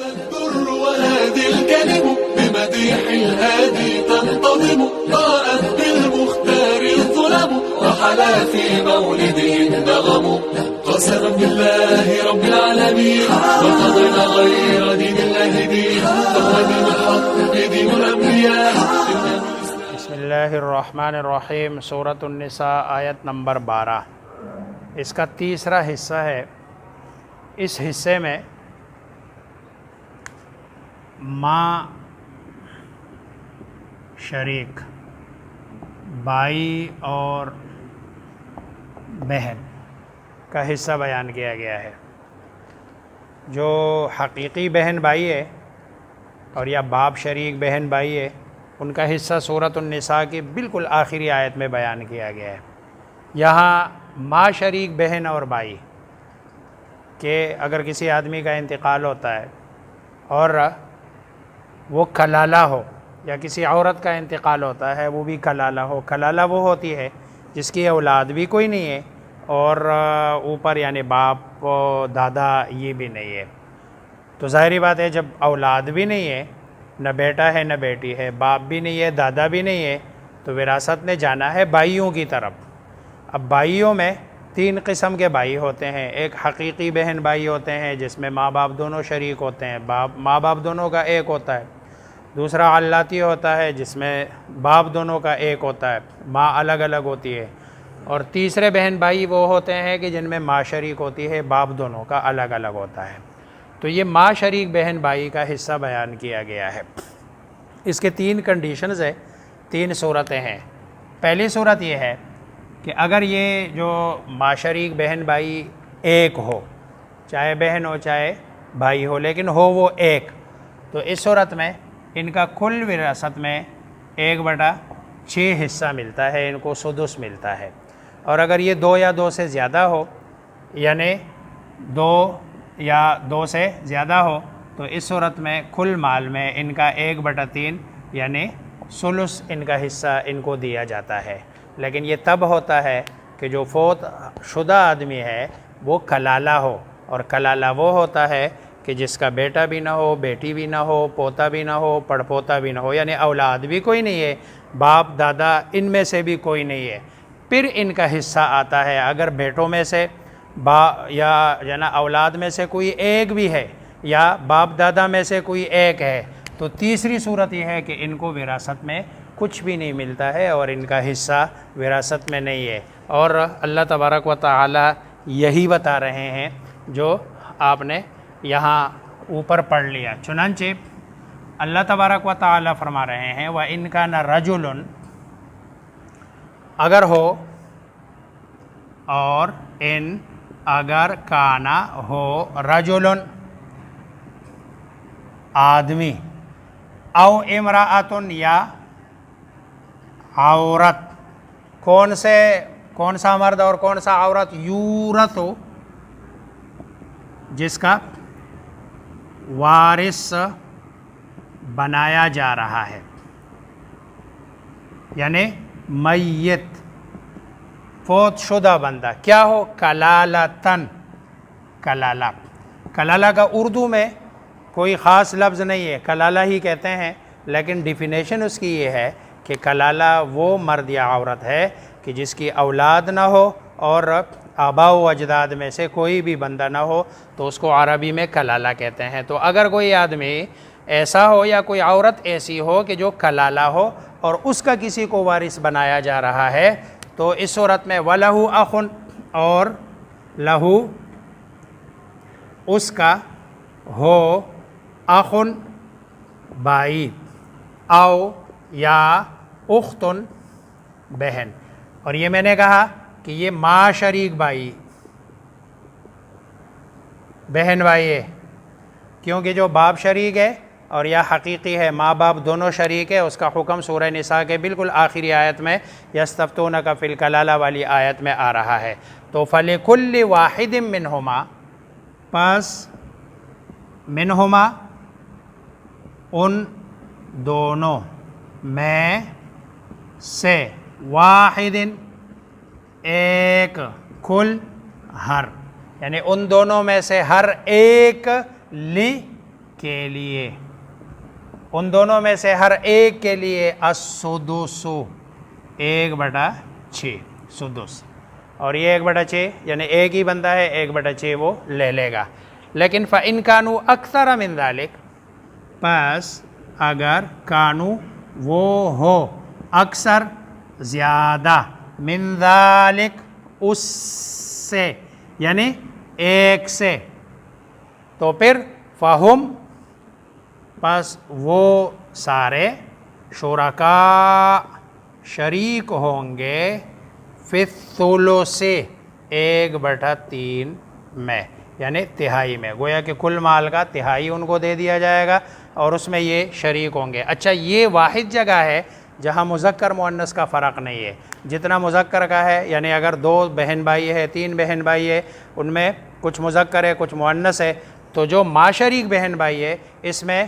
Al Durr وهادي الكلم بمديح الهادي تنتظم ضاءت بالمختار الظلم وحلا في مولده النغم قسما بالله رب العالمين وقضينا غير دين الله دين فهو دين الحق دين الأنبياء. بسم اللہ الرحمن الرحیم. سورۃ النساء آیت نمبر 12. اس کا تیسرا حصہ ہے. اس حصے میں ماں شریک، بھائی اور بہن کا حصہ بیان کیا گیا ہے. جو حقیقی بہن بھائی ہے اور یا باپ شریک بہن بھائی ہے، ان کا حصہ سورۃ النساء کی بالکل آخری آیت میں بیان کیا گیا ہے. یہاں ماں شریک بہن اور بھائی کہ اگر کسی آدمی کا انتقال ہوتا ہے اور وہ کلالہ ہو، یا کسی عورت کا انتقال ہوتا ہے وہ بھی کلالہ ہو. کلالہ وہ ہوتی ہے جس کی اولاد بھی کوئی نہیں ہے اور اوپر یعنی باپ دادا یہ بھی نہیں ہے. تو ظاہری بات ہے جب اولاد بھی نہیں ہے، نہ بیٹا ہے نہ بیٹی ہے، باپ بھی نہیں ہے دادا بھی نہیں ہے، تو وراثت نے جانا ہے بھائیوں کی طرف. اب بھائیوں میں 3 قسم کے بھائی ہوتے ہیں. ایک حقیقی بہن بھائی ہوتے ہیں جس میں ماں باپ دونوں شریک ہوتے ہیں، ماں باپ دونوں کا ایک ہوتا ہے. دوسرا علاتی ہوتا ہے جس میں باپ دونوں کا ایک ہوتا ہے، ماں الگ الگ ہوتی ہے. اور تیسرے بہن بھائی وہ ہوتے ہیں کہ جن میں ماں شریک ہوتی ہے، باپ دونوں کا الگ الگ ہوتا ہے. تو یہ ماں شریک بہن بھائی کا حصہ بیان کیا گیا ہے. اس کے 3 کنڈیشنز ہیں، 3 صورتیں ہیں. پہلی صورت یہ ہے کہ اگر یہ جو ماں شریک بہن بھائی ایک ہو، چاہے بہن ہو چاہے بھائی ہو، لیکن ہو وہ ایک، تو اس صورت میں ان کا کل وراثت میں 1/6 حصہ ملتا ہے، ان کو سدس ملتا ہے. اور اگر یہ 2 یا 2 سے زیادہ ہو، یعنی 2 یا 2 سے زیادہ ہو، تو اس صورت میں کل مال میں ان کا 1/3 یعنی ثلث ان کا حصہ ان کو دیا جاتا ہے. لیکن یہ تب ہوتا ہے کہ جو فوت شدہ آدمی ہے وہ کلالہ ہو، اور کلالہ وہ ہوتا ہے کہ جس کا بیٹا بھی نہ ہو، بیٹی بھی نہ ہو، پوتا بھی نہ ہو، پڑپوتا بھی نہ ہو، یعنی اولاد بھی کوئی نہیں ہے، باپ دادا ان میں سے بھی کوئی نہیں ہے. پھر ان کا حصہ آتا ہے اگر بیٹوں میں سے یا اولاد میں سے کوئی ایک بھی ہے، یا باپ دادا میں سے کوئی ایک ہے، تو تیسری صورت یہ ہے کہ ان کو وراثت میں کچھ بھی نہیں ملتا ہے اور ان کا حصہ وراثت میں نہیں ہے. اور اللہ تبارک و تعالی یہی بتا رہے ہیں جو آپ نے یہاں اوپر پڑھ لیا. چنانچہ اللہ تبارک و تعالی فرما رہے ہیں وَإِنْ كَانَ رَجُلٌ، اگر ہو، اور ان اگر کانا ہو، رجلن آدمی، او امرأتن یا عورت. کون سا مرد اور کون سا عورت؟ یورث، جس کا وارث بنایا جا رہا ہے، یعنی میت فوت شدہ بندہ. کیا ہو؟ کلالتن، کلالہ. کلالہ کا اردو میں کوئی خاص لفظ نہیں ہے، کلالہ ہی کہتے ہیں، لیکن ڈیفینیشن اس کی یہ ہے کہ کلالہ وہ مرد یا عورت ہے کہ جس کی اولاد نہ ہو اور آباء و اجداد میں سے کوئی بھی بندہ نہ ہو، تو اس کو عربی میں کلالہ کہتے ہیں. تو اگر کوئی آدمی ایسا ہو یا کوئی عورت ایسی ہو کہ جو کلالہ ہو اور اس کا کسی کو وارث بنایا جا رہا ہے، تو اس صورت میں وَلَهُ أَخٌ، اور لہو اس کا ہو، اخن بھائی، او یا اختن بہن. اور یہ میں نے کہا کہ یہ ماں شریک بھائی بہن بھائی ہے، کیونکہ جو باپ شریک ہے اور یا حقیقی ہے، ماں باپ دونوں شریک ہے، اس کا حکم سورہ نساء کے بالکل آخری آیت میں یستفتونک فی الکلالہ والی آیت میں آ رہا ہے. تو فلکل واحد منہما، پس منہما ان دونوں میں سے، واحد ایک، کل ہر، یعنی ان دونوں میں سے ہر ایک، لی کے لیے، ان دونوں میں سے ہر ایک کے لیے السدسو 1/6 سدس، اور یہ 1/6 یعنی ایک ہی بندہ ہے، 1/6 وہ لے لے گا۔ لیکن فَإِن كَانُوا أَكْثَرَ مِن ذَلِكَ، پس اگر کانو وہ ہو اکثر زیادہ، من ذالک اس سے یعنی ایک سے، تو پھر فہم پس وہ سارے شرکاء شریک ہوں گے فی الثلث 1/3 میں، یعنی تہائی میں، گویا کہ کل مال کا تہائی ان کو دے دیا جائے گا اور اس میں یہ شریک ہوں گے۔ اچھا، یہ واحد جگہ ہے جہاں مذکر مؤنث کا فرق نہیں ہے، جتنا مذکر کا ہے، یعنی اگر 2 بہن بھائی ہے، 3 بہن بھائی ہے، ان میں کچھ مذکر ہے کچھ مؤنث ہے، تو جو ماشریک بہن بھائی ہے اس میں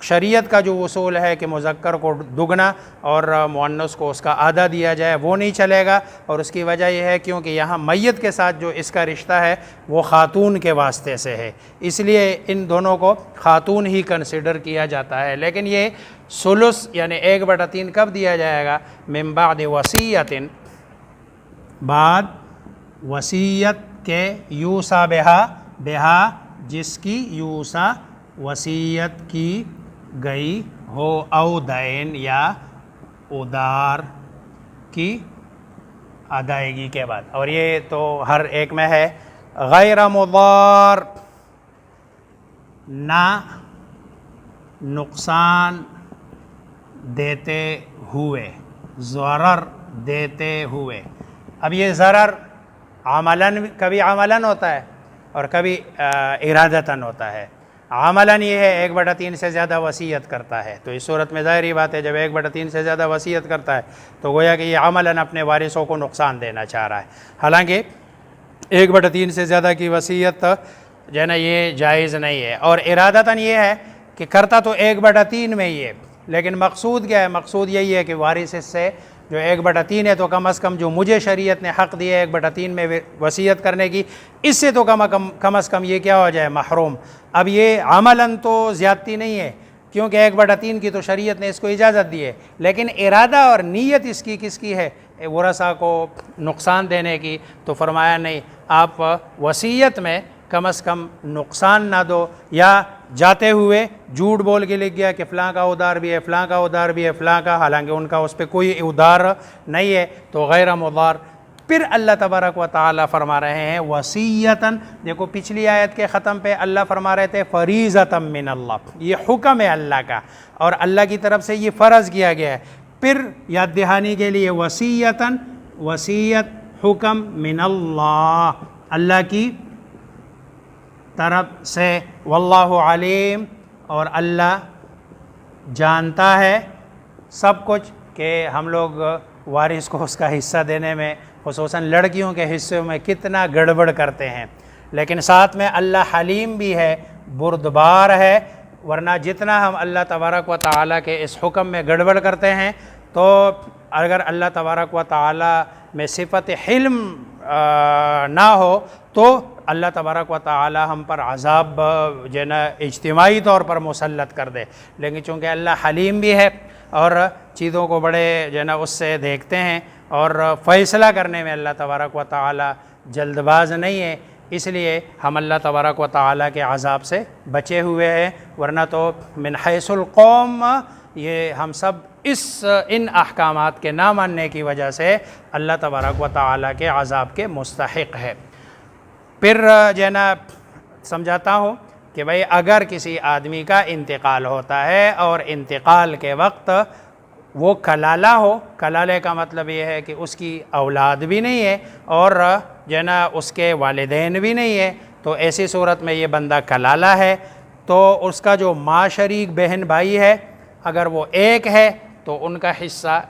شریعت کا جو اصول ہے کہ مذکر کو دگنا اور مؤنث کو اس کا آدھا دیا جائے، وہ نہیں چلے گا، اور اس کی وجہ یہ ہے کیونکہ یہاں میت کے ساتھ جو اس کا رشتہ ہے وہ خاتون کے واسطے سے ہے، اس لیے ان دونوں کو خاتون ہی کنسیڈر کیا جاتا ہے۔ لیکن یہ ثلث یعنی 1/3 کب دیا جائے گا؟ من بعد وصیت، بعد وصیت کے، یوصا بہا جس کی یوصا وصیت کی گئی ہو، او دین یا ادار کی ادائیگی کے بعد، اور یہ تو ہر ایک میں ہے۔ غیر مضار، نہ نقصان دیتے ہوئے، ضرر دیتے ہوئے۔ اب یہ ضرر عملاً، کبھی عملاً ہوتا ہے اور کبھی ارادتاً ہوتا ہے۔ عملاً یہ ہے 1/3 سے زیادہ وصیت کرتا ہے، تو اس صورت میں ظاہری بات ہے جب 1/3 سے زیادہ وصیت کرتا ہے تو گویا کہ یہ عملاً اپنے وارثوں کو نقصان دینا چاہ رہا ہے، حالانکہ 1/3 سے زیادہ کی وصیت جو ہے نا یہ جائز نہیں ہے۔ اور ارادتاً یہ ہے کہ کرتا تو 1/3 میں ہی ہے، لیکن مقصود کیا ہے؟ مقصود یہی ہے کہ وارث اس سے جو 1/3 ہے تو کم از کم جو مجھے شریعت نے حق دیا ہے 1/3 میں وصیت کرنے کی، اس سے تو کم از کم یہ کیا ہو جائے؟ محروم۔ اب یہ عملاً تو زیادتی نہیں ہے کیونکہ 1/3 کی تو شریعت نے اس کو اجازت دی ہے، لیکن ارادہ اور نیت اس کی کس کی ہے؟ ورثاء کو نقصان دینے کی، تو فرمایا نہیں، آپ وصیت میں کم از کم نقصان نہ دو، یا جاتے ہوئے جھوٹ بول کے لکھ گیا کہ فلاں کا ادار بھی ہے، فلاں کا ادار بھی ہے، فلاں کا، حالانکہ ان کا اس پہ کوئی ادار نہیں ہے، تو غیر مضار۔ پھر اللہ تبارک و تعالیٰ فرما رہے ہیں وصیتاً، دیکھو پچھلی آیت کے ختم پہ اللہ فرما رہے تھے فریضۃ من اللہ، یہ حکم ہے اللہ کا اور اللہ کی طرف سے یہ فرض کیا گیا ہے۔ پھر یاد دہانی کے لیے وصیتاً، وصیت حکم من اللہ، اللہ کی طرف سے، واللہ علیم، اور اللہ جانتا ہے سب کچھ کہ ہم لوگ وارث کو اس کا حصہ دینے میں، خصوصاً لڑکیوں کے حصے میں کتنا گڑبڑ کرتے ہیں، لیکن ساتھ میں اللہ حلیم بھی ہے، بردبار ہے، ورنہ جتنا ہم اللہ تبارک و تعالیٰ کے اس حکم میں گڑبڑ کرتے ہیں، تو اگر اللہ تبارک و تعالیٰ میں صفت حلم نہ ہو تو اللہ تبارک و تعالی ہم پر عذاب جو ہے نا اجتماعی طور پر مسلط کر دے، لیکن چونکہ اللہ حلیم بھی ہے اور چیزوں کو بڑے جو ہے نا اس سے دیکھتے ہیں اور فیصلہ کرنے میں اللہ تبارک و تعالی جلد باز نہیں ہے، اس لیے ہم اللہ تبارک و تعالی کے عذاب سے بچے ہوئے ہیں، ورنہ تو من حیث القوم یہ ہم سب ان احکامات کے نہ ماننے کی وجہ سے اللہ تبارک و تعالی کے عذاب کے مستحق ہے۔ پھر جو ہے نا سمجھاتا ہوں کہ بھئی اگر کسی آدمی کا انتقال ہوتا ہے اور انتقال کے وقت وہ کلالہ ہو، کلالے کا مطلب یہ ہے کہ اس کی اولاد بھی نہیں ہے اور جو ہے نا اس کے والدین بھی نہیں ہے، تو ایسی صورت میں یہ بندہ کلالہ ہے، تو اس کا جو ماں شریک بہن بھائی ہے اگر وہ ایک ہے تو ان کا حصہ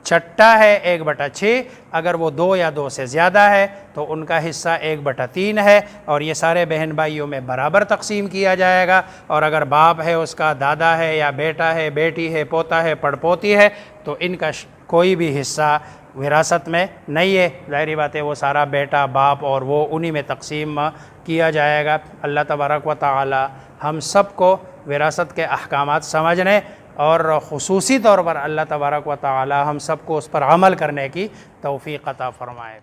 چھٹا ہے 1/6، اگر وہ 2 یا 2 سے زیادہ ہے تو ان کا حصہ 1/3 ہے، اور یہ سارے بہن بھائیوں میں برابر تقسیم کیا جائے گا، اور اگر باپ ہے اس کا دادا ہے یا بیٹا ہے، بیٹی ہے، پوتا ہے، پڑپوتی ہے، تو ان کا کوئی بھی حصہ وراثت میں نہیں ہے، ظاہری بات ہے وہ سارا بیٹا باپ اور وہ انہی میں تقسیم کیا جائے گا۔ اللہ تبارک و تعالی ہم سب کو وراثت کے احکامات سمجھنے اور خصوصی طور پر اللہ تبارک و تعالی ہم سب کو اس پر عمل کرنے کی توفیق عطا فرمائے۔